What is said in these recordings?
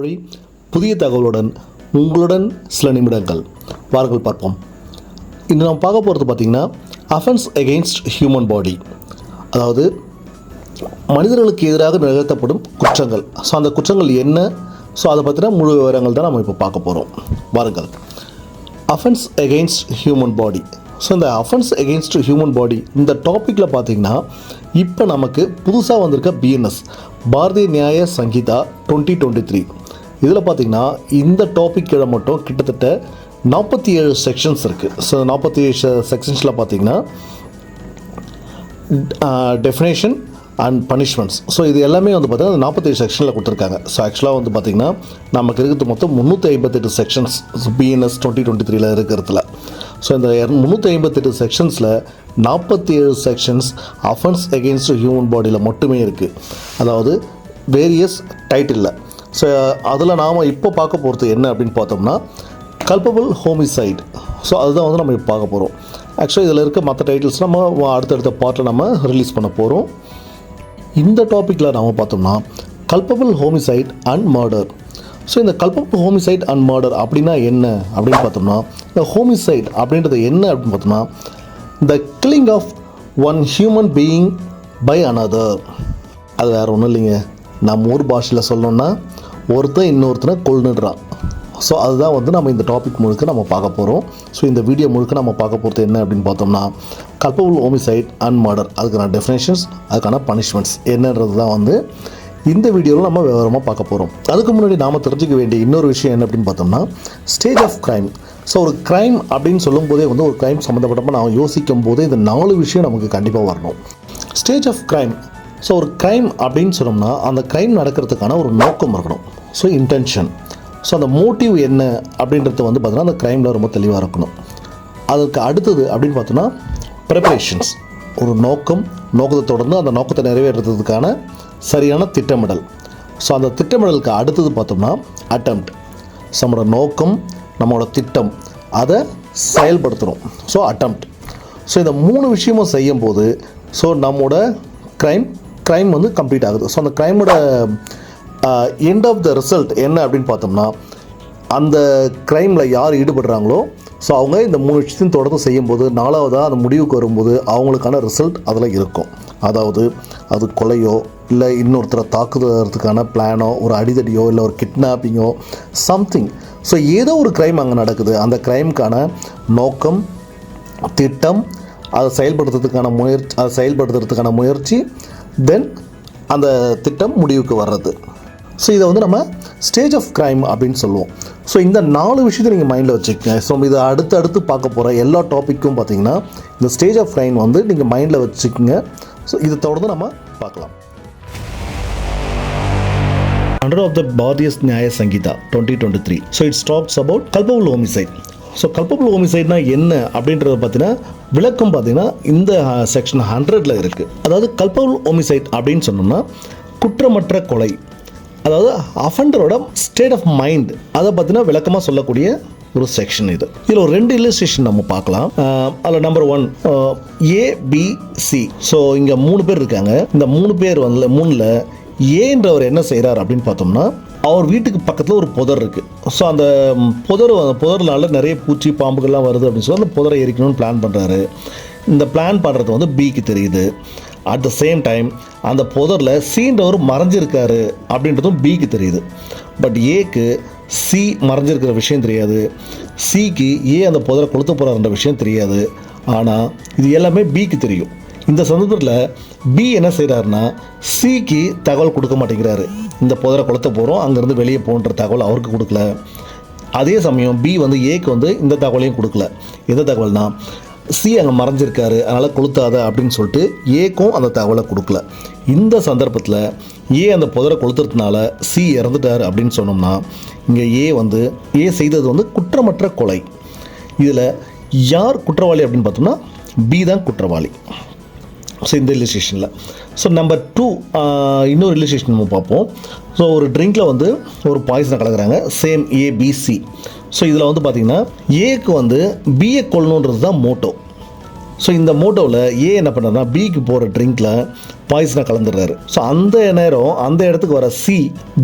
பார்வை புதிய தகவலுடன் உங்களுடன் சில நிமிடங்கள் வாருங்கள் பார்ப்போம். இன்று நாம் பார்க்க போகிறது பார்த்திங்கன்னா அஃபென்ஸ் எகெயின்ஸ்ட் ஹியூமன் பாடி, அதாவது மனிதர்களுக்கு எதிராக நிகழ்த்தப்படும் குற்றங்கள். ஸோ அந்த குற்றங்கள் என்ன, ஸோ அதை பற்றின முழு விவரங்கள் தான் நம்ம இப்போ பார்க்க போகிறோம். வாருங்கள். Offence against human body. So இந்த அஃபென்ஸ் எகெயின்ஸ்ட் ஹியூமன் பாடி இந்த டாப்பிக்கில் பார்த்திங்கன்னா இப்போ நமக்கு புதுசாக வந்திருக்க பிஎன்எஸ் பாரதிய நியாய சங்கீதா 2023 இதில் பார்த்திங்கன்னா இந்த டாபிக் கீழே மட்டும் கிட்டத்தட்ட 47 செக்ஷன்ஸ் இருக்குது. ஸோ 47 செக்ஷன்ஸில் பார்த்திங்கன்னா டெஃபினேஷன் அண்ட் பனிஷ்மெண்ட்ஸ். ஸோ இது எல்லாமே வந்து பார்த்திங்கன்னா 47 செக்ஷனில் கொடுத்துருக்காங்க. ஸோ ஆக்சுவலாக வந்து பார்த்திங்கன்னா நமக்கு இருக்கிறது மொத்தம் 358 செக்ஷன்ஸ் பிஎன்எஸ் 2023 இருக்கிறதுல. ஸோ இந்த 358 செக்ஷன்ஸில் 47 செக்ஷன்ஸ் அஃபென்ஸ் எகெயின்ஸ்ட் ஹியூமன் பாடியில் மட்டுமே இருக்குது, அதாவது வேரியஸ் டைட்டிலில். ஸோ அதில் நாம் இப்போ பார்க்க போகிறது என்ன அப்படின்னு பார்த்தோம்னா கல்பபிள் ஹோமிசைட். ஸோ அதுதான் வந்து நம்ம இப்போ பார்க்க போகிறோம். ஆக்சுவலாக இதில் இருக்க மற்ற டைட்டில்ஸ் நம்ம அடுத்தடுத்த பார்ட்டில் நம்ம ரிலீஸ் பண்ண போகிறோம். இந்த டாப்பிக்கில் நாம் பார்த்தோம்னா culpable homicide and murder. So இந்த கல்பபிள் ஹோமிசைட் அண்ட் மர்டர் அப்படின்னா என்ன அப்படின்னு பார்த்தோம்னா, இந்த ஹோமிசைட் அப்படின்றது என்ன அப்படின்னு பார்த்தோம்னா the killing of one human being by another. அது வேறு ஒன்றும் இல்லைங்க, நம்ம ஊர் பாஷையில் சொல்லணுன்னா ஒருத்தன் இன்னொருத்தனை கொல்லுடுறான். ஸோ அதுதான் வந்து நம்ம இந்த டாபிக் முழுக்க நம்ம பார்க்க போகிறோம். ஸோ இந்த வீடியோ முழுக்க நம்ம பார்க்க போகிறது என்ன அப்படின்னு பார்த்தோம்னா கல்பபிள் ஹோமிசைட் அண்ட் மர்டர், அதுக்கான டெஃபினேஷன்ஸ், அதுக்கான பனிஷ்மெண்ட்ஸ் என்னன்றது தான் வந்து இந்த வீடியோவில் நம்ம விவரமாக பார்க்க போகிறோம். அதுக்கு முன்னாடி நாம் தெரிஞ்சுக்க வேண்டிய இன்னொரு விஷயம் என்ன அப்படின்னு பார்த்தோம்னா ஸ்டேஜ் ஆஃப் க்ரைம். ஸோ ஒரு க்ரைம் அப்படின்னு சொல்லும்போதே வந்து ஒரு க்ரைம் சம்மந்தப்பட்டமாக நான் யோசிக்கும் போதே இந்த 4 விஷயம் நமக்கு கண்டிப்பாக வரணும். Stage of crime. ஸோ ஒரு க்ரைம் அப்படின்னு சொன்னோம்னா அந்த க்ரைம் நடக்கிறதுக்கான ஒரு நோக்கம் இருக்கணும். So intention. ஸோ அந்த மோட்டிவ் என்ன அப்படின்றது வந்து பார்த்தோன்னா அந்த க்ரைமில் ரொம்ப தெளிவாக இருக்கணும். அதுக்கு அடுத்தது அப்படின்னு பார்த்தோன்னா ப்ரிப்பரேஷன்ஸ். ஒரு நோக்கத்தை தொடர்ந்து அந்த நோக்கத்தை நிறைவேற்றுறதுக்கான சரியான திட்டமிடல். ஸோ அந்த திட்டமிடலுக்கு அடுத்தது பார்த்தோம்னா அட்டெம்ப்ட். ஸோ நம்மளோட நோக்கம், நம்மளோட திட்டம், அதை செயல்படுத்துகிறோம். So attempt. ஸோ இந்த 3 விஷயமும் செய்யும்போது ஸோ நம்மளோட க்ரைம் வந்து கம்ப்ளீட் ஆகுது. ஸோ அந்த க்ரைமோட எண்ட் ஆஃப் த ரிசல்ட் என்ன அப்படின்னு பார்த்தோம்னா அந்த க்ரைமில் யார் ஈடுபடுறாங்களோ ஸோ அவங்க இந்த 3 விஷயத்தையும் தொடர்ந்து செய்யும்போது 4வதாக அந்த முடிவுக்கு வரும்போது அவங்களுக்கான ரிசல்ட் அதில் இருக்கும். அதாவது அது கொலையோ இல்லை இன்னொருத்தரை தாக்குதலுக்கான பிளானோ, ஒரு அடிதடியோ, இல்லை ஒரு கிட்னாப்பிங்கோ, சம்திங். ஸோ ஏதோ ஒரு க்ரைம் அங்கே நடக்குது. அந்த க்ரைமுக்கான நோக்கம், திட்டம், அதை செயல்படுத்துறதுக்கான முயற்சி, தென் அந்த திட்டம் முடிவுக்கு வர்றது. ஸோ இதை வந்து நம்ம ஸ்டேஜ் ஆஃப் க்ரைம் அப்படின்னு சொல்லுவோம். ஸோ இந்த 4 விஷயத்தை நீங்கள் மைண்டில் வச்சுக்கோங்க. ஸோ இதை அடுத்து பார்க்க போகிற எல்லா டாப்பிக்கும் பார்த்தீங்கன்னா இந்த ஸ்டேஜ் ஆஃப் க்ரைம் வந்து நீங்கள் மைண்டில் வச்சுக்கோங்க. ஸோ இதை தொடர்ந்து நம்ம பார்க்கலாம். Under of the Bharatiya Nyaya Sanhita 2023. So it talks about culpable homicide. So culpable ஹோமிசைட்னா என்ன அப்படின்றத பார்த்தீங்கன்னா விளக்கம் பார்த்தீங்கன்னா இந்த செக்ஷன் 100ல் இருக்குது. அதாவது கல்பபிள் ஹோமிசைட் அப்படின்னு சொன்னோம்னா குற்றமற்ற கொலை, அதாவது அஃபண்டரோட ஸ்டேட் ஆஃப் மைண்ட் அதை பார்த்தீங்கன்னா விளக்கமாக சொல்லக்கூடிய ஒரு செக்ஷன் இது. இதில் ஒரு 2 இல்லஸ்ட்ரேஷன் நம்ம பார்க்கலாம். அதில் நம்பர் 1 ABC. ஸோ இங்கே 3 பேர் இருக்காங்க. இந்த 3 பேர் வந்து 3ல் ஏன்றவர் என்ன செய்கிறார் அப்படின்னு பார்த்தோம்னா அவர் வீட்டுக்கு பக்கத்தில் ஒரு புதர் இருக்குது. ஸோ அந்த புதர்னால நிறைய பூச்சி பாம்புகள்லாம் வருது அப்படின்னு சொல்லி அந்த புதரை எரிக்கணும்னு பிளான் பண்ணுறாரு. இந்த பிளான் பண்ணுறது வந்து பிக்கு தெரியுது. அட் த சேம் டைம் அந்த புதரில் சீன்றவர் மறைஞ்சிருக்காரு அப்படின்றதும் பிக்கு தெரியுது. பட் ஏக்கு சி மறைஞ்சிருக்கிற விஷயம் தெரியாது, சிக்கு அந்த புதரை கொளுத்த போகிறாருன்ற விஷயம் தெரியாது. ஆனால் இது எல்லாமே பிக்கு தெரியும். இந்த சந்தர்ப்பத்தில் பி என்ன செய்கிறாருன்னா சிக்கு தகவல் கொடுக்க மாட்டேங்கிறாரு. இந்த புதரை கொளுத்த போகிறோம், அங்கேருந்து வெளியே போன்ற தகவல் அவருக்கு கொடுக்கல. அதே சமயம் பி வந்து ஏக்கு வந்து இந்த தகவலையும் கொடுக்கல. எந்த தகவல்னா சி அங்கே மறைஞ்சிருக்காரு, அதனால் கொளுத்தாத அப்படின்னு சொல்லிட்டு ஏக்கும் அந்த தகவலை கொடுக்கல. இந்த சந்தர்ப்பத்தில் அந்த புதரை கொளுத்துறதுனால சி இறந்துட்டார் அப்படின்னு சொன்னோம்னா இங்கே ஏ செய்தது வந்து குற்றமற்ற கொலை. இதில் யார் குற்றவாளி அப்படின்னு பார்த்தோம்னா பி தான் குற்றவாளி. ஸோ இந்த இல்லஸ்ட்ரேஷனில் ஸோ நம்பர் 2 இன்னொரு இல்லஸ்ட்ரேஷன் நம்ம பார்ப்போம். ஸோ ஒரு ட்ரிங்கில் வந்து ஒரு பாய்சனை கலக்குறாங்க, சேம் ABC. ஸோ இதில் வந்து பார்த்திங்கன்னா ஏக்கு வந்து பிஏ கொல்லணுன்றது தான் மோட்டோ. ஸோ இந்த மோட்டோவில் ஏ என்ன பண்ணுறாருன்னா பிக்கு போகிற ட்ரிங்க்கில் பாய்சனை கலந்துடுறாரு. ஸோ அந்த நேரம் அந்த இடத்துக்கு வர சி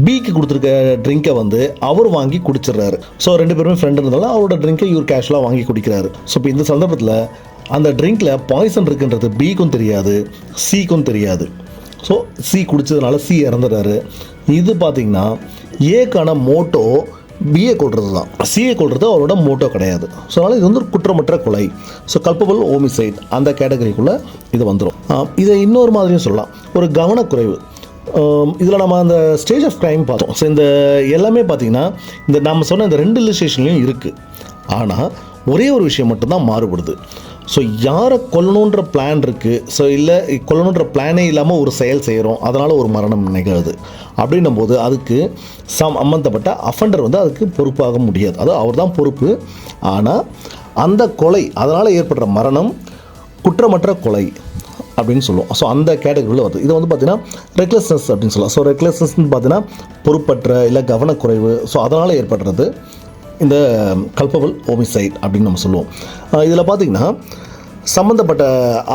பிக்கு கொடுத்துருக்க ட்ரிங்கை வந்து அவர் வாங்கி குடிச்சிடுறாரு. ஸோ 2 பேருமே ஃப்ரெண்டு இருந்தாலும் அவரோட ட்ரிங்கை இவர் கேஷுவலாக வாங்கி குடிக்கிறாரு. ஸோ இப்போ இந்த சந்தர்ப்பத்தில் அந்த ட்ரிங்க்கில் பாய்சன் இருக்குன்றது பிக்கும் தெரியாது, சிக்கும் தெரியாது. ஸோ சி குடித்ததுனால சி இறந்துடுறாரு. இது பார்த்திங்கன்னா ஏக்கான மோட்டோ பிஏ கொள்வது தான், சிஏ கொள்வது அவரோட மோட்டோ கிடையாது. ஸோ அதனால் இது வந்து ஒரு குற்றமற்ற கொலை. ஸோ கல்பபிள் ஹோமிசைட் அந்த கேட்டகரிக்குள்ளே இது வந்துடும். இதை இன்னொரு மாதிரியும் சொல்லலாம், ஒரு கவனக்குறைவு. இதில் நம்ம அந்த ஸ்டேஜ் ஆஃப் க்ரைம் பார்த்தோம். ஸோ இந்த எல்லாமே பார்த்திங்கன்னா இந்த நம்ம சொன்ன இந்த 2 இல்லஸ்ட்ரேஷன்லையும் இருக்குது. ஆனால் ஒரே ஒரு விஷயம் மட்டும்தான் மாறுபடுது. ஸோ யாரை கொல்லணுன்ற பிளான் இருக்குது, ஸோ இல்லை கொல்லணுன்ற பிளானே இல்லாமல் ஒரு செயல் செய்கிறோம், அதனால் ஒரு மரணம் நிகழுது அப்படின்னும் போது அதுக்கு சம்மந்தப்பட்ட அஃபண்டர் வந்து அதுக்கு பொறுப்பாக முடியாது. அது அவர் தான் பொறுப்பு. ஆனால் அந்த கொலை அதனால் ஏற்படுற மரணம் குற்றமற்ற கொலை அப்படின்னு சொல்லுவோம். ஸோ அந்த கேட்டகரியில் வருது. இதை வந்து பார்த்திங்கன்னா ரெக்லெஸ்னஸ் அப்படின்னு சொல்லலாம். ஸோ ரெக்லெஸ்னஸ்ன்னு பார்த்தீங்கன்னா பொறுப்பற்ற இல்லை கவனக்குறைவு, ஸோ அதனால் ஏற்படுறது இந்த கல்பபிள் ஹோமிசைட் அப்படின்னு நம்ம சொல்லுவோம். இதில் பார்த்திங்கன்னா சம்மந்தப்பட்ட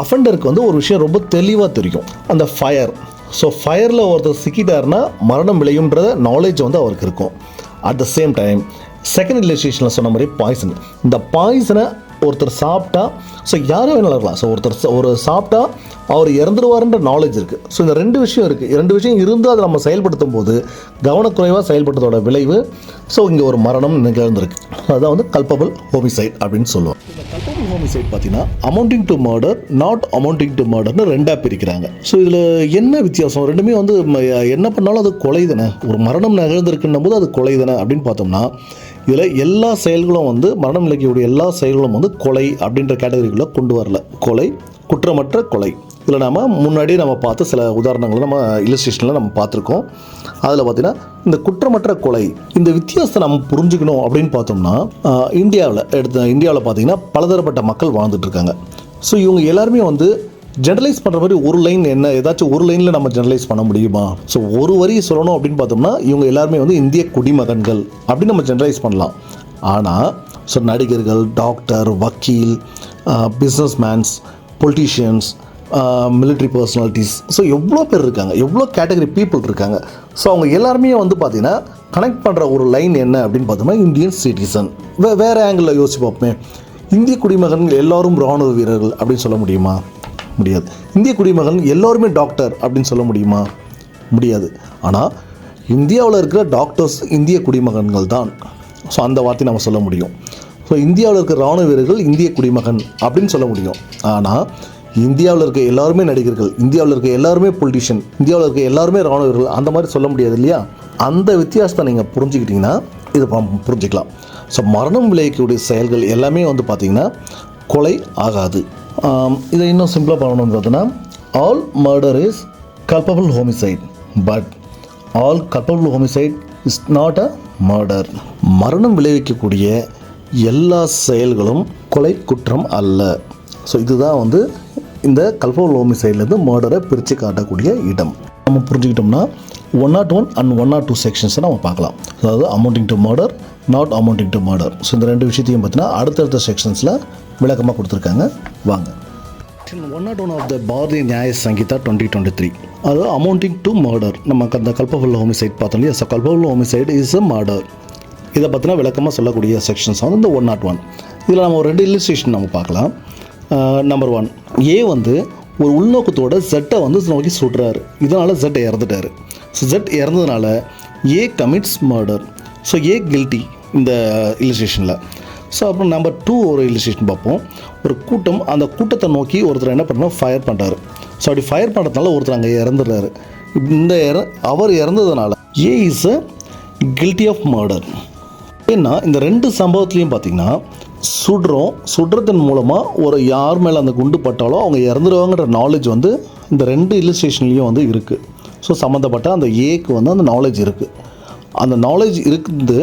அஃபண்டருக்கு வந்து ஒரு விஷயம் ரொம்ப தெளிவாக தெரியும், அந்த ஃபயர். ஸோ ஃபயரில் ஒருத்தர் சிக்கிட்டாருன்னா மரணம் விளையுன்ற நாலேஜ் வந்து அவருக்கு இருக்கும். At the same time second இல்லஸ்ட்ரேஷனில் சொன்ன மாதிரி பாய்சன், இந்த பாய்சனை ஒருத்தர் சாப்பிட்டா, ஸோ யாரும் வேணாலும் இருக்கலாம். ஸோ ஒருத்தர் சாப்பிட்டா அவர் இறந்துடுவார்ன்ற நாலேஜ் இருக்குது. ஸோ இந்த 2 விஷயம் இருக்குது. 2 விஷயம் இருந்து அதை நம்ம செயல்படுத்தும் போது கவனக்குறைவாக செயல்படுத்தோட விளைவு ஸோ இங்கே ஒரு மரணம் நிகழ்ந்திருக்கு. அதுதான் வந்து கல்பபிள் ஹோமிசைட் அப்படின்னு சொல்லுவோம். இந்த கல்பபிள் ஹோமிசைட் பார்த்தீங்கன்னா amounting to murder, not amounting to மர்டர்னு 2ஆக பிரிக்கிறாங்க. ஸோ இதில் என்ன வித்தியாசம்? ரெண்டுமே வந்து என்ன பண்ணாலும் அது கொலை தானே, ஒரு மரணம் நிகழ்ந்திருக்குன்னும் போது அது கொலை தானே அப்படின்னு பார்த்தோம்னா இதில் எல்லா செயல்களும் வந்து மரணம் விளைவிக்கக்கூடிய எல்லா செயல்களும் வந்து கொலை அப்படின்ற கேட்டகரிக்குள்ளே கொண்டு வரல. கொலை குற்றமற்ற கொலை. இதில் நம்ம முன்னாடியே நம்ம பார்த்து சில உதாரணங்களை நம்ம இல்லஸ்ட்ரேஷனில் நம்ம பார்த்துருக்கோம். அதில் பார்த்திங்கன்னா இந்த குற்றமற்ற கொலை இந்த வித்தியாசத்தை நம்ம புரிஞ்சுக்கணும் அப்படின்னு பார்த்தோம்னா இந்தியாவில் பார்த்திங்கன்னா பலதரப்பட்ட மக்கள் வாழ்ந்துட்டுருக்காங்க. ஸோ இவங்க எல்லாருமே வந்து ஜெனரலைஸ் பண்ணுற மாதிரி ஒரு லைன் என்ன ஏதாச்சும் ஒரு லைனில் நம்ம ஜெனரலைஸ் பண்ண முடியுமா? ஸோ ஒரு வரி சொல்லணும் அப்படின்னு பார்த்தோம்னா இவங்க எல்லாருமே வந்து இந்திய குடிமகன்கள் அப்படின்னு நம்ம ஜெனரலைஸ் பண்ணலாம். ஆனால் ஸோ நடிகர்கள், டாக்டர், வக்கீல், businessmen, politicians, military personalities, so எவ்வளோ பேர் இருக்காங்க, எவ்வளோ கேட்டகரி பீப்புள் இருக்காங்க. ஸோ அவங்க எல்லாருமே வந்து பார்த்திங்கன்னா கனெக்ட் பண்ணுற ஒரு லைன் என்ன அப்படின்னு பார்த்தோம்னா இந்தியன் சிட்டிசன். வேறு ஆங்கிளில் யோசிச்சு பார்ப்போமே, இந்திய குடிமகன்கள் எல்லோரும் இராணுவ வீரர்கள் அப்படின்னு சொல்ல முடியுமா? முடியாது. இந்திய குடிமகன் எல்லோருமே டாக்டர் அப்படின்னு சொல்ல முடியுமா? முடியாது. ஆனால் இந்தியாவில் இருக்கிற டாக்டர்ஸ் இந்திய குடிமகன்கள் தான். ஸோ அந்த வார்த்தை நம்ம சொல்ல முடியும். ஸோ இந்தியாவில் இருக்கிற இராணுவ வீரர்கள் இந்திய குடிமகன் அப்படின்னு சொல்ல முடியும். ஆனால் இந்தியாவில் இருக்க எல்லாருமே நடிகர்கள், இந்தியாவில் இருக்க எல்லாருமே பொலிட்டிஷியன், இந்தியாவில் இருக்க எல்லாருமே இராணுவ வீரர்கள் அந்த மாதிரி சொல்ல முடியாது இல்லையா? அந்த வித்தியாசத்தை நீங்கள் புரிஞ்சுக்கிட்டிங்கன்னா இது புரிஞ்சுக்கலாம். ஸோ மரணம் விளைவிக்கக்கூடிய செயல்கள் எல்லாமே வந்து பார்த்திங்கன்னா கொலை ஆகாது. இதை இன்னும் சிம்பிளாக பண்ணணும்னு பார்த்தோன்னா all murder is culpable homicide, but all culpable homicide is not a murder. மரணம் விளைவிக்கக்கூடிய எல்லா செயல்களும் கொலை குற்றம் அல்ல. ஸோ இதுதான் வந்து இந்த கல்பபிள் ஹோமிசைட்லேருந்து மர்டரை பிரித்து காட்டக்கூடிய இடம். நம்ம புரிஞ்சுக்கிட்டோம்னா 101 and 102 செக்ஷன்ஸை நம்ம பார்க்கலாம். அதாவது amounting to murder, not amounting to murder. So இந்த 2 விஷயத்தையும் பார்த்தீங்கன்னா அடுத்தடுத்த செக்ஷன்ஸில் விளக்கமாக கொடுத்துருக்காங்க. வாங்க. 101 ஆஃப் த பாரதிய நியாய சங்கீதா 2023, அது அமௌண்டிங் டு மர்டர். நமக்கு அந்த கல்பபிள் ஹோமிசைட் பார்த்தோம் இல்லையா? So culpable homicide is a murder. இதை பற்றினா விளக்கமாக சொல்லக்கூடிய செக்ஷன்ஸ் வந்து இந்த 101. இதில் நம்ம ஒரு 2 இல்லஸ்ட்ரேஷன் நம்ம பார்க்கலாம். நம்பர் 1, ஏ வந்து ஒரு உள்நோக்கத்தோட ஜெட்டை வந்து நோக்கி சுடுறாரு. இதனால் ஜெட் இறந்துட்டார். ஸோ ஜெட் இறந்ததுனால ஏ கமிட்ஸ் மர்டர். ஸோ ஏ கில்ட்டி இந்த இல்லஸ்ட்ரேஷனில். ஸோ அப்புறம் நம்பர் 2 ஒரு இல்லஸ்ட்ரேஷன் பார்ப்போம். ஒரு கூட்டம், அந்த கூட்டத்தை நோக்கி ஒருத்தர் என்ன பண்ணுறோம், ஃபயர் பண்ணுறாரு. ஸோ அப்படி ஃபயர் பண்ணுறதுனால ஒருத்தர் அங்கே இறந்துடுறாரு. அவர் இறந்ததுனால A is a guilty of murder. ஏன்னா இந்த 2 சம்பவத்துலேயும் பார்த்திங்கன்னா சுடுறதன் மூலமாக ஒரு யார் மேலே அந்த குண்டு பட்டாலோ அவங்க இறந்துடுவாங்கன்ற நாலேஜ் வந்து இந்த 2 இல்லஸ்ட்ரேஷன்லேயும் வந்து இருக்குது. ஸோ சம்மந்தப்பட்ட அந்த ஏக்கு வந்து அந்த நாலேஜ் இருக்குது. அந்த நாலேஜ் இருக்குது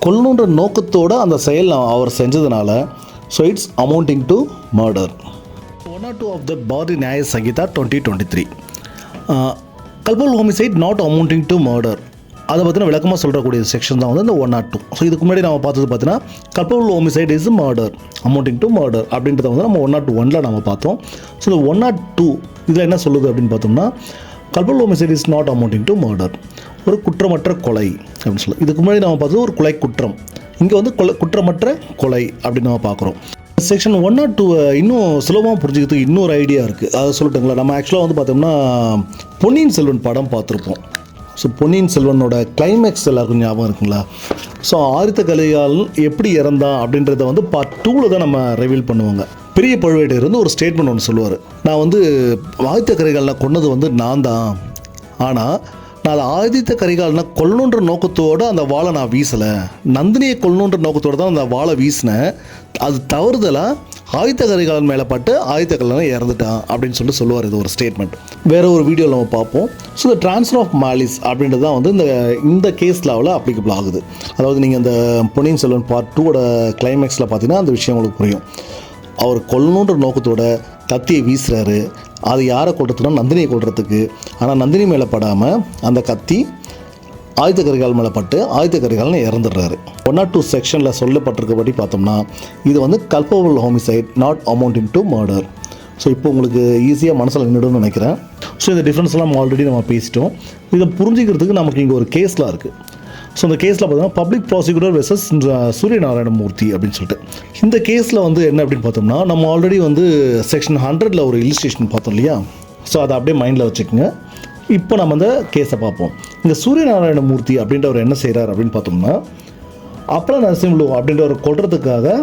கொல்லணுன்ற நோக்கத்தோடு அந்த செயல் அவர் செஞ்சதுனால so it's amounting to murder. 102 of the Bharatiya Nyaya Sanhita 2023, culpable homicide not amounting to murder. அதை பற்றின விளக்கமாக சொல்கிறக்கூடிய செக்ஷன் தான் வந்து இந்த 102. ஸோ இதுக்கு முன்னாடி நம்ம பார்த்தது பார்த்தீங்கன்னா culpable homicide is murder amounting to murder அப்படின்றத வந்து நம்ம 101 நம்ம பார்த்தோம். ஸோ இந்த 102 இதில் என்ன சொல்லுது அப்படின்னு பார்த்தோம்னா culpable homicide is not amounting to murder, ஒரு குற்றமற்ற கொலை அப்படின்னு சொல்லுது. இதுக்கு முன்னாடி நம்ம பார்த்தது ஒரு கொலை குற்றம், இங்கே வந்து குற்றமற்ற கொலை அப்படின்னு நம்ம பார்க்குறோம். செக்ஷன் 102 இன்னும் சுலபமாக புரிஞ்சுக்கிறதுக்கு இன்னொரு ஐடியா இருக்குது. அதை சொல்லட்டுங்களா? நம்ம ஆக்சுவலாக வந்து பார்த்தோம்னா பொன்னியின் செல்வன் படம் பார்த்துருப்போம். ஸோ பொன்னியின் செல்வனோட கிளைமேக்ஸ் எல்லாருக்கும் ஞாபகம் இருக்குங்களா? ஸோ ஆதித்த கரிகாலன் எப்படி இறந்தான் அப்படின்றத வந்து பார்ட் 2ல் தான் நம்ம ரிவீல் பண்ணுவாங்க. பெரிய பழுவேட்டையர் வந்து ஒரு ஸ்டேட்மெண்ட் ஒன்று சொல்லுவார். நான் வந்து ஆதித்த கரிகாலனை கொன்னது வந்து நான் தான், ஆனால் நான் ஆதித்த கரிகாலனை கொல்லணுன்ற நோக்கத்தோடு அந்த வாளை நான் வீசலை, நந்தினியை கொல்லணுன்ற நோக்கத்தோடு தான் அந்த வாளை வீசினேன். அது தவறுதலாக ஆதித்த கரிகாலன் மேலே பட்டு ஆதித்த கரிகாலன் இறந்துட்டான் அப்படின்னு சொல்லுவார். இது ஒரு ஸ்டேட்மெண்ட். வேறு ஒரு வீடியோவில் நம்ம பார்ப்போம். ஸோ இந்த ட்ரான்ஸ்ஃபர் ஆஃப் மாலிஸ் அப்படின்றது தான் வந்து இந்த கேஸ் லாவில் அப்ளிகபிள் ஆகுது. அதாவது நீங்கள் இந்த பொன்னியின் செல்வன் பார்ட் 2 கிளைமேக்ஸில் பார்த்தீங்கன்னா அந்த விஷயம் உங்களுக்கு புரியும். அவர் கொல்லணுன்ற நோக்கத்தோட கத்தியை வீசுகிறாரு. அது யாரை கொள்றதுன்னா நந்தினியை கொள்றதுக்கு. ஆனால் நந்தினி மேலே படாமல் அந்த கத்தி ஆதித்த கரிகாலன் மேலே பட்டு ஆதித்த கரிகாலன் இறந்துடுறாரு. 102 செக்ஷனில் சொல்லப்பட்டிருக்கபடி பார்த்தோம்னா இது வந்து culpable homicide not amounting to murder. So இப்போ உங்களுக்கு ஈஸியாக மனசில் நின்றுடும்னு நினைக்கிறேன். ஸோ இந்த டிஃப்ரென்ஸ்லாம் ஆல்ரெடி நம்ம பேசிட்டோம். இதை புரிஞ்சிக்கிறதுக்கு நமக்கு இங்கே ஒரு கேஸ்லாம் இருக்குது. ஸோ இந்த கேஸில் பார்த்தீங்கன்னா பப்ளிக் ப்ராசிக்யூட்டர் வெர்சஸ் சூரிய நாராயணமூர்த்தி அப்படின்னு சொல்லிட்டு இந்த கேஸில் வந்து என்ன அப்படின்னு பார்த்தோம்னா நம்ம ஆல்ரெடி வந்து செக்ஷன் 100ல் ஒரு இல்லுஸ்ட்ரேஷன் பார்த்தோம் இல்லையா? ஸோ அதை அப்படியே மைண்டில் வச்சுக்கோங்க. இப்போ நம்ம அந்த கேஸை பார்ப்போம். இங்கே சூரிய நாராயணமூர்த்தி அப்படின்றவர் என்ன செய்கிறார் அப்படின்னு பார்த்தோம்னா அப்பள நரசிம்லு அப்படின்றவர் கொல்றதுக்காக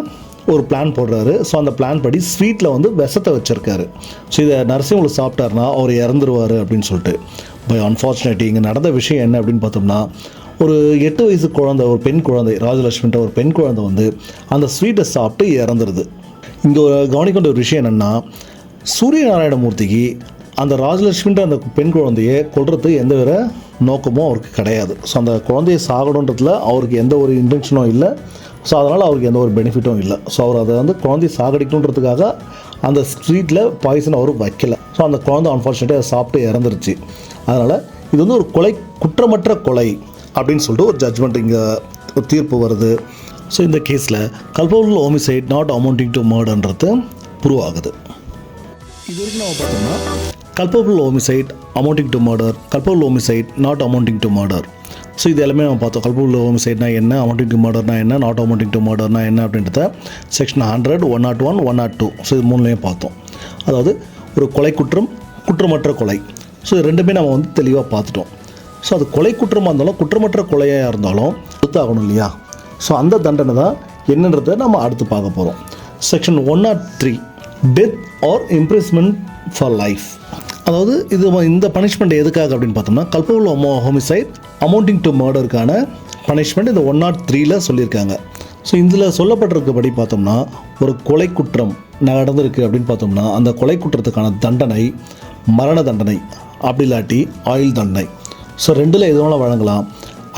ஒரு பிளான் போடுறாரு. ஸோ அந்த பிளான் படி ஸ்வீட்டில் வந்து விஷத்தை வச்சுருக்காரு. ஸோ இதை நரசிம்லு சாப்பிட்டாருனா அவர் இறந்துருவார் அப்படின்னு சொல்லிட்டு. பை அன்ஃபார்ச்சுனேட்லி இங்கே நடந்த விஷயம் என்ன அப்படின்னு பார்த்தோம்னா ஒரு 8 வயசு குழந்தை, ஒரு பெண் குழந்தை, ராஜலட்சுமின்ற ஒரு பெண் குழந்தை வந்து அந்த ஸ்வீட்டை சாப்பிட்டு இறந்துருது. இங்கே ஒரு கவனிக்க வேண்டிய ஒரு விஷயம் என்னென்னா சூரிய நாராயணமூர்த்திக்கு அந்த ராஜலட்சுமின்ற அந்த பெண் குழந்தையை கொல்றது எந்த ஒரு நோக்கமும் அவருக்கு கிடையாது. ஸோ அந்த குழந்தையை சாகணுன்றதுல அவருக்கு எந்த ஒரு இன்டென்ஷனும் இல்லை. ஸோ அதனால் அவருக்கு எந்த ஒரு பெனிஃபிட்டும் இல்லை. ஸோ அவர் அதை வந்து குழந்தையை சாகடிக்கணுன்றதுக்காக அந்த ஸ்ட்ரீட்டில் பாய்சன் அவர் வைக்கல. ஸோ அந்த குழந்தை அன்ஃபார்ச்சுனேட்டாக அதை சாப்பிட்டு இறந்துருச்சு. அதனால் இது வந்து ஒரு குற்றமற்ற கொலை அப்படின்னு சொல்லிட்டு ஒரு ஜட்ஜ்மெண்ட் இங்கே தீர்ப்பு வருது. ஸோ இந்த கேஸில் culpable homicide not amounting to மர்டர்ன்றது ப்ரூவ் ஆகுது. இது வரைக்கும் நம்ம பார்த்தோம்னா culpable homicide amounting to murder, culpable homicide not amounting to murder. So இது எல்லாமே நம்ம பார்த்தோம். கல்பபிள் ஹோமிசைட்னா என்ன, அமௌண்டிங் டு மர்டர்னா என்ன, நாட் அமௌண்டிங் டு மர்டர்னா என்ன அப்படின்றத செக்ஷன் 100, 101, 102 ஸோ இது மூணுலேயும் பார்த்தோம். அதாவது ஒரு கொலை குற்றம், குற்றமற்ற கொலை. ஸோ இது ரெண்டுமே நம்ம வந்து தெளிவாக பார்த்துட்டோம். ஸோ அது கொலை குற்றமாக இருந்தாலும் குற்றமற்ற கொலையாக இருந்தாலும் ஆகணும் இல்லையா? ஸோ அந்த தண்டனை தான் என்னன்றதை நம்ம அடுத்து பார்க்க போகிறோம். Section 103 death or imprisonment for life. அதாவது இது இந்த பனிஷ்மெண்ட் எதுக்காக அப்படின்னு பார்த்தோம்னா கல்பபிள் ஹோமிசைட் அமௌண்டிங் டு மர்டருக்கான பனிஷ்மெண்ட் இந்த 103ல் சொல்லியிருக்காங்க. ஸோ இதில் சொல்லப்பட்டிருக்கபடி பார்த்தோம்னா ஒரு கொலை குற்றம் நடந்திருக்கு அப்படின்னு பார்த்தோம்னா அந்த கொலை குற்றத்துக்கான தண்டனை மரண தண்டனை, அப்படி இல்லாட்டி ஆயுள் தண்டனை. ஸோ ரெண்டில் எதுவும் வழங்கலாம்.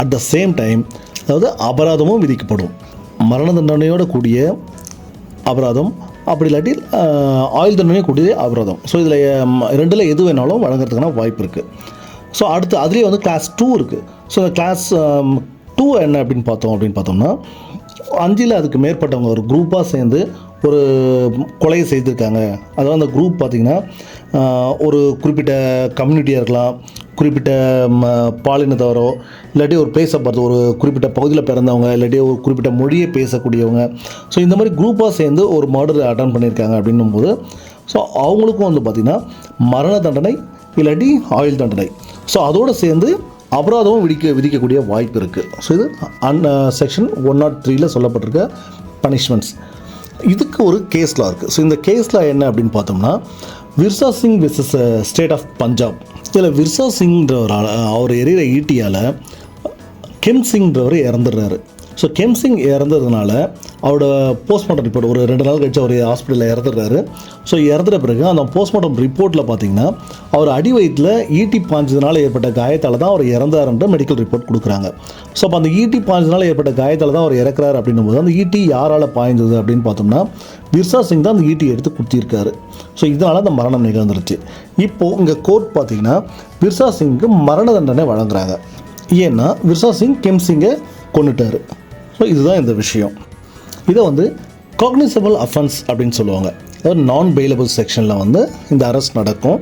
அட் த சேம் டைம் அதாவது அபராதமும் விதிக்கப்படும். மரண தண்டனையோடு கூடிய அபராதம், அப்படி இல்லாட்டி ஆயுள் தண்டனையும் கூடிய அபராதம். ஸோ இதில் ரெண்டில் எது வேணாலும் வழங்குறதுக்கான வாய்ப்பு இருக்குது. ஸோ அடுத்து அதுலேயே வந்து கிளாஸ் 2 இருக்குது. ஸோ இந்த கிளாஸ் 2 என்ன அப்படின்னு பார்த்தோம்னா 5 அதுக்கு மேற்பட்டவங்க ஒரு குரூப்பாக சேர்ந்து ஒரு கொலையை செய்திருக்காங்க. அதாவது அந்த குரூப் பார்த்திங்கன்னா ஒரு குறிப்பிட்ட கம்யூனிட்டியாக இருக்கலாம், குறிப்பிட்ட பாலினத்தவரோ, இல்லாட்டி ஒரு பிளேஸை பார்த்து ஒரு குறிப்பிட்ட பகுதியில் பிறந்தவங்க, இல்லாட்டி ஒரு குறிப்பிட்ட மொழியை பேசக்கூடியவங்க. ஸோ இந்த மாதிரி குரூப்பாக சேர்ந்து ஒரு மர்டர் அட்டன் பண்ணியிருக்காங்க அப்படின்னும்போது ஸோ அவங்களுக்கும் வந்து பார்த்திங்கன்னா மரண தண்டனை இல்லாட்டி ஆயுள் தண்டனை, ஸோ அதோடு சேர்ந்து அபராதமும் விதிக்கக்கூடிய வாய்ப்பு இருக்குது. ஸோ இது செக்ஷன் 103ல் சொல்லப்பட்டிருக்க பனிஷ்மெண்ட்ஸ். இதுக்கு ஒரு கேஸ்லாம் இருக்குது. ஸோ இந்த கேஸில் என்ன அப்படின்னு பார்த்தோம்னா Virsa Singh versus state of Punjab. இதில் விர்சா சிங்ன்றவரால் அவர் எறிகிற ஈட்டியால் கெம் சிங்ன்றவர் இறந்துடுறாரு. ஸோ கெம் சிங் இறந்ததுனால அவரோட போஸ்ட்மார்ட்டம் ரிப்போர்ட் ஒரு 2 நாள் கழிச்சு அவர் ஹாஸ்பிட்டலில் இறந்துடுறாரு. ஸோ இறந்துட்ட பிறகு அந்த போஸ்ட்மார்ட்டம் ரிப்போர்ட்டில் பார்த்திங்கன்னா அவர் அடி வயிற்றில் ஈட்டி பாஞ்சதுனால ஏற்பட்ட காயத்தால் தான் அவர் இறந்தாருன்ற மெடிக்கல் ரிப்போர்ட் கொடுக்குறாங்க. ஸோ அப்போ அந்த ஈட்டி பாஞ்சதுனால ஏற்பட்ட காயத்தால் தான் அவர் இறக்குறாரு அப்படின்னும் போது அந்த ஈட்டி யாரால் பாய்ந்தது அப்படின்னு பார்த்தோம்னா விர்சா சிங் தான் அந்த ஈட்டி எடுத்து குத்தியிருக்காரு. ஸோ இதனால் அந்த மரணம் நிகழ்ந்துருச்சு. இப்போது இங்கே கோர்ட் பார்த்திங்கன்னா விர்சா சிங்க்கு மரண தண்டனை வழங்குறாங்க. ஏன்னா விர்சா சிங் கெம் சிங்கை கொண்டுட்டார். ஸோ இதுதான் இந்த விஷயம். இதை வந்து காக்னிசபிள் அஃபென்ஸ் அப்படின்னு சொல்லுவாங்க. அதாவது நான் பெயிலபிள் செக்ஷனில் வந்து இந்த அரெஸ்ட் நடக்கும்.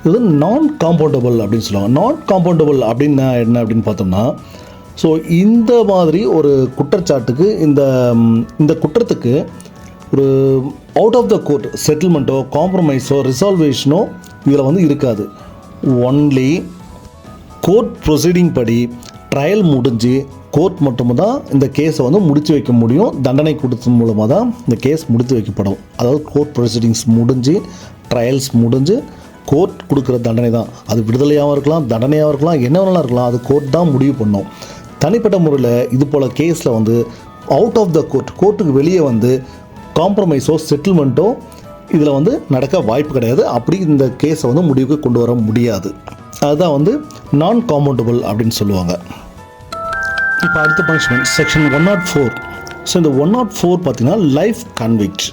இது நான் காம்பவுண்டபிள் அப்படின்னு சொல்லுவாங்க. நான் காம்பவுண்டபிள் அப்படின்னா என்ன அப்படின்னு பார்த்தோம்னா, ஸோ இந்த மாதிரி ஒரு குற்றச்சாட்டுக்கு இந்த குற்றத்துக்கு ஒரு அவுட் ஆஃப் த கோர்ட் செட்டில்மெண்ட்டோ காம்ப்ரமைஸோ ரிசால்வேஷனோ இதில் வந்து இருக்காது. ஒன்லி கோர்ட் ப்ரொசீடிங் படி ட்ரையல் முடிஞ்சு கோர்ட் மட்டும்தான் இந்த கேஸை வந்து முடித்து வைக்க முடியும். தண்டனை கொடுத்தது மூலமாக தான் இந்த கேஸ் முடித்து வைக்கப்படும். அதாவது கோர்ட் ப்ரொசீடிங்ஸ் முடிஞ்சு ட்ரையல்ஸ் முடிஞ்சு கோர்ட் கொடுக்குற தண்டனை தான். அது விடுதலையாகவும் இருக்கலாம், தண்டனையாகவும் இருக்கலாம், என்ன வேணாலும் இருக்கலாம். அது கோர்ட் தான் முடிவு பண்ணும். தனிப்பட்ட முறையில் இது போல் கேஸில் வந்து அவுட் ஆஃப் த கோர்ட்டுக்கு வெளியே வந்து காம்ப்ரமைஸோ செட்டில்மெண்ட்டோ இதில் வந்து நடக்க வாய்ப்பு கிடையாது. அப்படி இந்த கேஸை வந்து முடிவுக்கு கொண்டு வர முடியாது. அதுதான் வந்து நான் காம்பவுண்டபிள் அப்படின்னு சொல்லுவாங்க. இப்போ அடுத்த பனிஷ்மெண்ட் செக்ஷன் 104. ஸோ இந்த 104 பார்த்தீங்கன்னா life convict.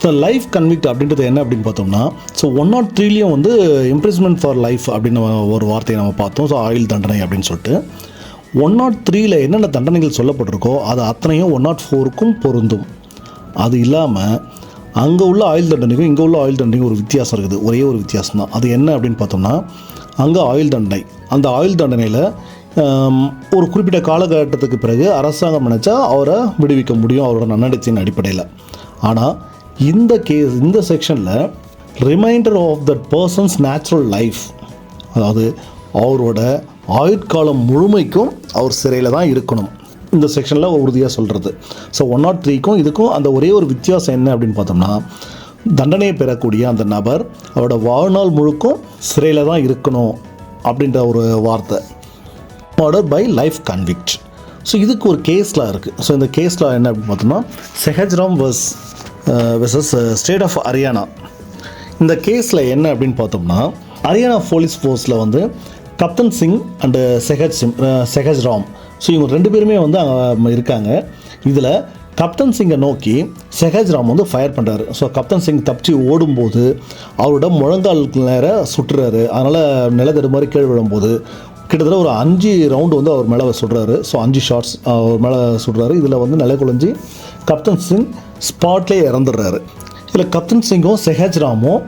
So life convict அப்படின்றது என்ன அப்படின்னு பார்த்தோம்னா, ஸோ 103லேயும் வந்து இம்ப்ரிஸ்மெண்ட் ஃபார் லைஃப் அப்படின்னு ஒரு வார்த்தையை நம்ம பார்த்தோம். ஸோ ஆயுள் தண்டனை அப்படின்னு சொல்லிட்டு 103ல் என்னென்ன தண்டனைகள் சொல்லப்பட்டிருக்கோ அது அத்தனையும் 104க்கும் பொருந்தும். அது இல்லாமல் அங்கே உள்ள ஆயுள் தண்டனைக்கும் இங்கே உள்ள ஆயுள் தண்டனைக்கும் ஒரு வித்தியாசம் இருக்குது. ஒரே ஒரு வித்தியாசம் தான். அது என்ன அப்படின்னு பார்த்தோம்னா, அங்கே ஆயுள் தண்டனை, அந்த ஆயுள் தண்டனையில் ஒரு குறிப்பிட்ட காலகட்டத்துக்கு பிறகு அரசாங்கம் நினச்சா அவரை விடுவிக்க முடியும் அவரோட நன்னடத்தையின் அடிப்படையில். ஆனால் இந்த செக்ஷனில் remainder of that person's natural life, அதாவது அவரோட ஆயுட்காலம் முழுமைக்கும் அவர் சிறையில் தான் இருக்கணும். இந்த செக்ஷனில் உறுதியாக சொல்கிறது. ஸோ 103க்கும் இதுக்கும் அந்த ஒரே ஒரு வித்தியாசம் என்ன அப்படின்னு பார்த்தோம்னா, தண்டனையை பெறக்கூடிய அந்த நபர் அவரோட வாழ்நாள் முழுக்கும் சிறையில் தான் இருக்கணும் அப்படின்ற ஒரு வார்த்தை. Order by life convict. So இதுக்கு ஒரு கேஸ்லாம் இருக்குது. ஸோ இந்த கேஸ்லாம் என்ன அப்படின்னு பார்த்தோம்னா, செஹஜ்ராம் வெர்சஸ் ஸ்டேட் ஆஃப் ஹரியானா. இந்த கேஸில் என்ன அப்படின்னு பார்த்தோம்னா, ஹரியானா போலீஸ் ஃபோர்ஸில் வந்து கப்தன் சிங் அண்டு செஹஜ்ராம், ஸோ இவங்க 2 பேருமே வந்து அங்கே இருக்காங்க. இதில் கப்தன் சிங்கை நோக்கி செஹஜ்ராம் வந்து ஃபயர் பண்ணுறாரு. ஸோ கப்தன் சிங் தப்பிச்சு ஓடும்போது அவரோட முழங்கால் நேர சுட்டுறாரு. அதனால் நிலத்தடு மாதிரி கீழ் விழும்போது கிட்டத்தட்ட ஒரு 5 ரவுண்டு வந்து அவர் மேலே சுடுறாரு. ஸோ 5 ஷாட்ஸ் அவர் மேலே சுடுறாரு. இதில் வந்து நிலை குலைஞ்சி கப்தன் சிங் ஸ்பாட்லேயே இறந்துடுறாரு. இதில் கப்தன் சிங்கும் செஹஜ்ராமும்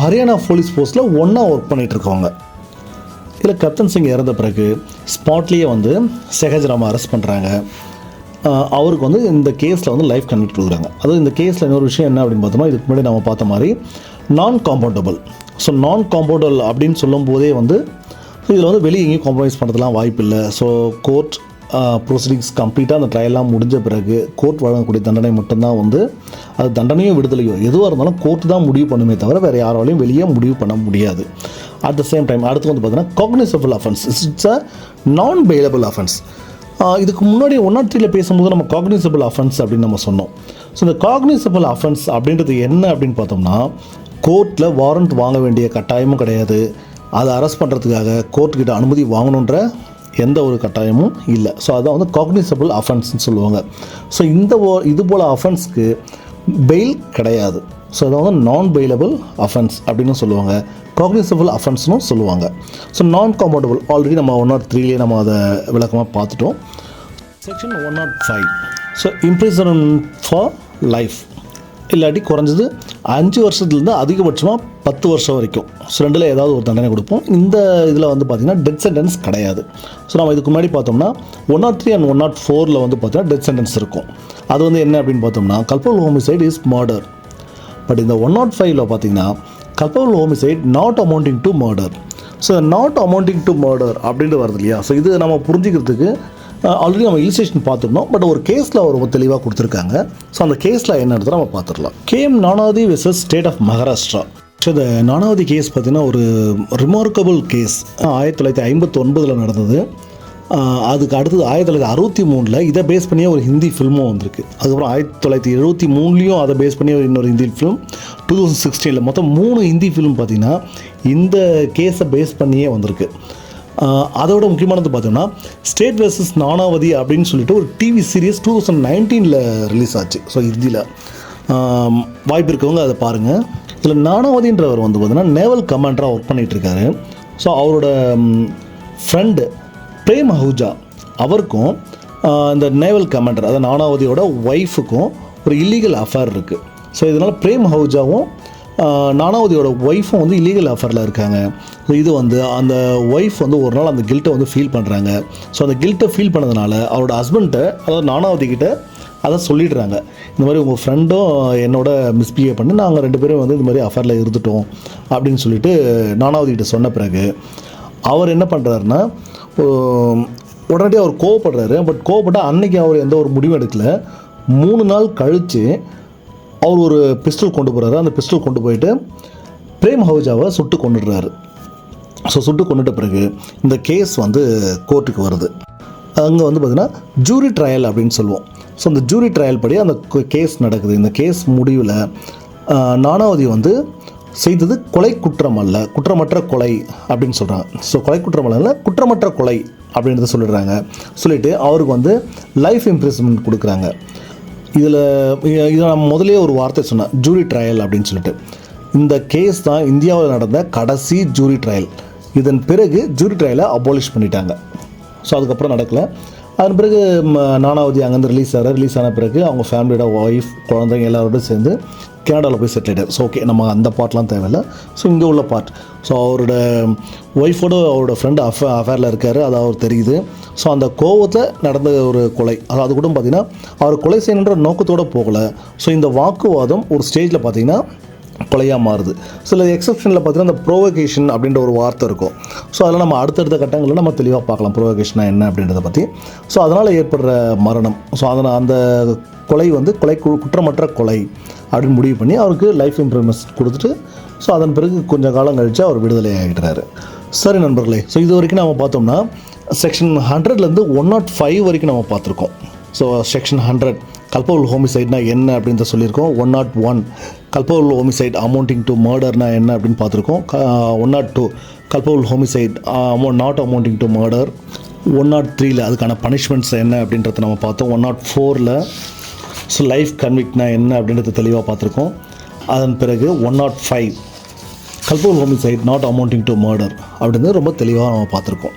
ஹரியானா போலீஸ் ஃபோர்ஸில் ஒன்றா ஒர்க் பண்ணிகிட்ருக்கவங்க. இதில் கப்தன் சிங் இறந்த பிறகு ஸ்பாட்லேயே வந்து செஹஜ்ராமை அரெஸ்ட் பண்ணுறாங்க. அவருக்கு வந்து இந்த கேஸில் வந்து லைஃப் கன்விக்ட் கொடுக்குறாங்க. அதாவது இந்த கேஸில் இன்னொரு விஷயம் என்ன அப்படின்னு பார்த்தோம்னா, இதுக்கு முன்னாடி நம்ம பார்த்த மாதிரி நான் காம்பவுண்டபிள். ஸோ நான் காம்பவுண்டபிள் அப்படின்னு சொல்லும் போதே வந்து இதில் வந்து வெளியே எங்கேயும் காம்ப்ரமைஸ் பண்ணுறதுலாம் வாய்ப்பு இல்லை. ஸோ கோர்ட் ப்ரொசீடிங்ஸ் கம்ப்ளீட்டாக அந்த ட்ரையெல்லாம் முடிஞ்ச பிறகு கோர்ட் வழங்கக்கூடிய தண்டனை மட்டும்தான் வந்து, அது தண்டனையோ விடுதலையோ எதுவாக இருந்தாலும் கோர்ட் தான் முடிவு பண்ணுமே தவிர வேறு யாராலையும் வெளியே முடிவு பண்ண முடியாது. அட் த சேம் டைம் அடுத்து வந்து பார்த்தீங்கன்னா காக்னிசபிள் அஃபென்ஸ். இட்ஸ் அ நான் பெயிலபிள் அஃபென்ஸ். இதுக்கு முன்னாடி 103ல் பேசும்போது நம்ம காக்னிசபிள் அஃபென்ஸ் அப்படின்னு நம்ம சொன்னோம். ஸோ இந்த காக்னிசபிள் அஃபென்ஸ் அப்படின்றது என்ன அப்படின்னு பார்த்தோம்னா, கோர்ட்டில் வாரண்ட் வாங்க வேண்டிய கட்டாயமும் கிடையாது. அதை அரெஸ்ட் பண்ணுறதுக்காக கோர்ட்டுக்கிட்ட அனுமதி வாங்கணுன்ற எந்த ஒரு கட்டாயமும் இல்லை. ஸோ அதான் வந்து காக்னிசபிள் அஃபென்ஸ்னு சொல்லுவாங்க. ஸோ இது போல் அஃபென்ஸ்க்கு பெயில் கிடையாது. ஸோ அதை வந்து நான் பெயிலபிள் அஃபென்ஸ் அப்படின்னு சொல்லுவாங்க, காக்னிசபிள் அஃபென்ஸ்னும் சொல்லுவாங்க. ஸோ நான் காம்பவுண்டபிள் ஆல்ரெடி நம்ம 103லேயே நம்ம அதை விளக்கமாக பார்த்துட்டோம். Section 105. So imprisonment for life, இல்லாட்டி குறைஞ்சது 5 வருஷத்துலேருந்து அதிகபட்சமாக 10 வருஷம் வரைக்கும். ஸோ 2ல் ஏதாவது ஒரு தண்டனை கொடுப்போம். இந்த இதில் வந்து பார்த்திங்கன்னா டெத் சென்டென்ஸ் கிடையாது. ஸோ நம்ம இதுக்கு முன்னாடி பார்த்தோம்னா 103 அண்ட் 104ல் வந்து பார்த்தீங்கன்னா டெத் சென்டென்ஸ் இருக்கும். அது வந்து என்ன அப்படின்னு பார்த்தோம்னா, culpable homicide is murder. But இந்த 105ல் பார்த்தீங்கன்னா culpable homicide not amounting to murder. So not amounting to murder அப்படின்ட்டு வருது இல்லையா. ஸோ இது நம்ம புரிஞ்சிக்கிறதுக்கு ஆல்ரெடி நம்ம இலிஸ்ட்ரேஷன் பார்த்துருந்தோம். பட் ஒரு கேஸில் அவர் தெளிவாக கொடுத்துருக்காங்க. ஸோ அந்த கேஸில் என்னன்றதை நம்ம பார்த்துடலாம். K M Nanavati versus state of Maharashtra. So இந்த நானாவதி கேஸ் பார்த்திங்கன்னா ஒரு ரிமார்க்கபிள் கேஸ். 1959ல் நடந்தது. அதுக்கு அடுத்தது 1963ல் இதை பேஸ் பண்ணியே ஒரு ஹிந்தி ஃபில்மும் வந்திருக்கு. அதுக்கப்புறம் 1973லேயும் அதை பேஸ் பண்ணி இன்னொரு ஹிந்தி ஃபிலிம், 2016ல் மொத்தம் 3 ஹிந்தி ஃபிலிம் பார்த்திங்கன்னா இந்த கேஸை பேஸ் பண்ணியே வந்திருக்கு. அதோட முக்கியமானது பார்த்தோம்னா ஸ்டேட் வெர்சஸ் நானாவதி அப்படின்னு சொல்லிட்டு ஒரு டிவி சீரியஸ் 2019ல் ரிலீஸ் ஆச்சு. ஸோ ஹிந்தியில் வாய்ப்பு இருக்கவங்க அதை பாருங்கள். இதில் நானாவதின்றவர் வந்து பார்த்தீங்கன்னா நேவல் கமாண்டராக ஒர்க் பண்ணிகிட்ருக்காரு. ஸோ அவரோட ஃப்ரெண்டு பிரேம் அஹூஜா அவருக்கும் இந்த நேவல் கமாண்டர் அதாவது நானாவதியோட ஒய்ஃபுக்கும் ஒரு இல்லீகல் அஃபேர் இருக்குது. ஸோ இதனால் பிரேம் அஹூஜாவும் நானாவதியோட ஒய்ஃபும் வந்து இல்லீகல் அஃபேரில் இருக்காங்க. ஸோ இது வந்து அந்த ஒய்ஃப் வந்து ஒரு நாள் அந்த கில்ட்டை வந்து ஃபீல் பண்ணுறாங்க. ஸோ அந்த கில்ட்டை ஃபீல் பண்ணதுனால அவரோட ஹஸ்பண்ட்டை அதாவது நானாவதிக்கிட்ட அதை சொல்லிடுறாங்க. இந்த மாதிரி உங்கள் ஃப்ரெண்டும் என்னோட மிஸ்பிஹேவ் பண்ணி நாங்கள் 2 பேரும் வந்து இந்த மாதிரி அஃபேரில் இருந்துட்டோம் அப்படின்னு சொல்லிட்டு நானாவதிக்கிட்ட சொன்ன பிறகு அவர் என்ன பண்ணுறாருன்னா உடனடியாக அவர் கோவப்படுறாரு. பட் கோவப்பட்ட அன்றைக்கி அவர் எந்த ஒரு முடிவும் எடுக்கலை. 3 நாள் கழித்து அவர் ஒரு பிஸ்டல் கொண்டு போகிறாரு. அந்த பிஸ்டல் கொண்டு போயிட்டு பிரேம் அஹூஜாவை சுட்டு கொண்டுடுறாரு. ஸோ சுட்டு கொண்டுட்ட பிறகு இந்த கேஸ் வந்து கோர்ட்டுக்கு வருது. அங்கே வந்து பார்த்திங்கன்னா ஜூரி ட்ரையல் அப்படின்னு சொல்லுவோம். ஸோ அந்த ஜூரி ட்ரையல் படி அந்த கேஸ் நடக்குது. இந்த கேஸ் முடிவில் நானாவதி வந்து செய்தது கொலை குற்றம் அல்ல, குற்றமற்ற கொலை அப்படின்னு சொல்கிறாங்க. ஸோ கொலை குற்றம் அல்ல, குற்றமற்ற கொலை அப்படின்றத சொல்லிடுறாங்க. சொல்லிவிட்டு அவருக்கு வந்து லைஃப் இம்ப்ரிசன்மெண்ட் கொடுக்குறாங்க. இதில் நம்ம முதலே ஒரு வார்த்தை சொன்னேன், ஜூரி ட்ரையல் அப்படின்னு சொல்லிட்டு. இந்த கேஸ் தான் இந்தியாவில் நடந்த கடைசி ஜூரி ட்ரையல். இதன் பிறகு ஜூரி ட்ரையலை அபாலிஷ் பண்ணிட்டாங்க. ஸோ அதுக்கப்புறம் நடக்கலை. அதன் பிறகு நானாவதி அங்கேருந்து ரிலீஸ் ஆன பிறகு அவங்க ஃபேமிலியோட ஒய்ஃப் குழந்தைங்க எல்லாரோடும் சேர்ந்து கனடாவில் போய் செட்டில் ஆகிட்டார். ஸோ ஓகே, நம்ம அந்த பார்ட்லாம் தேவையில்லை. ஸோ இங்கே உள்ள பார்ட், ஸோ அவரோட ஒய்ஃபோடு அவரோட ஃப்ரெண்டு அஃபேரில் இருக்கார், அது அவர் தெரியுது. ஸோ அந்த கோவத்தில் நடந்த ஒரு கொலை, அது கூட பார்த்திங்கன்னா அவர் கொலை செய்யணுன்ற நோக்கத்தோடு போகலை. ஸோ இந்த வாக்குவாதம் ஒரு ஸ்டேஜில் பார்த்திங்கன்னா கொலையாக மாறுது. சில எக்ஸப்ஷனில் பார்த்திங்கன்னா அந்த ப்ரோவகேஷன் அப்படின்ற ஒரு வார்த்தை இருக்கும். ஸோ அதெல்லாம் நம்ம அடுத்தடுத்த கட்டங்களில் நம்ம தெளிவாக பார்க்கலாம் ப்ரோவகேஷனாக என்ன அப்படின்றத பற்றி. ஸோ அதனால் ஏற்படுற மரணம், ஸோ அதனால் அந்த கொலை வந்து குற்றமற்ற கொலை அப்படின்னு முடிவு பண்ணி அவருக்கு லைஃப் இம்ப்ரிசன்மெண்ட் கொடுத்துட்டு ஸோ அதன் பிறகு கொஞ்சம் காலம் கழித்து அவர் விடுதலை ஆகிடுறாரு. சரி நண்பர்களே, ஸோ இது வரைக்கும் நம்ம பார்த்தோம்னா செக்ஷன் 100லேருந்து 105 வரைக்கும் நம்ம பார்த்துருக்கோம். ஸோ செக்ஷன் 100 கல்பபிள் ஹோமிசைட்னா என்ன அப்படின்றத சொல்லியிருக்கோம். 101 கல்பபிள் ஹோமிசைட் அமௌண்டிங் டு மர்டர்னா என்ன அப்படின்னு பார்த்துருக்கோம். 102 culpable homicide not amounting to murder. 103ல் அதுக்கான பனிஷ்மெண்ட்ஸ் என்ன அப்படின்றத நம்ம பார்த்தோம். 104ல் ஸோ லைஃப் கன்விக்ட்னா என்ன அப்படின்றத தெளிவாக பார்த்துருக்கோம். அதன் பிறகு 105 culpable homicide not amounting to murder அப்படின்றது ரொம்ப தெளிவாக நம்ம பார்த்துருக்கோம்.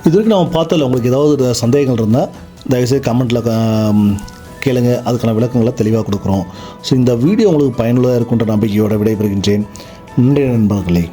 இது வரைக்கும் நம்ம பார்த்ததில் உங்களுக்கு ஏதாவது சந்தேகங்கள் இருந்தால் தயவுசெய்து கமெண்ட்டில் கேளுங்க, அதுக்கான விளக்கங்களை தெளிவாக கொடுக்குறோம். ஸோ இந்த வீடியோ உங்களுக்கு பயனுள்ளதாக இருக்குன்ற நம்பிக்கையோடு விடைபெறுகின்றேன். நன்றி நண்பர்களே.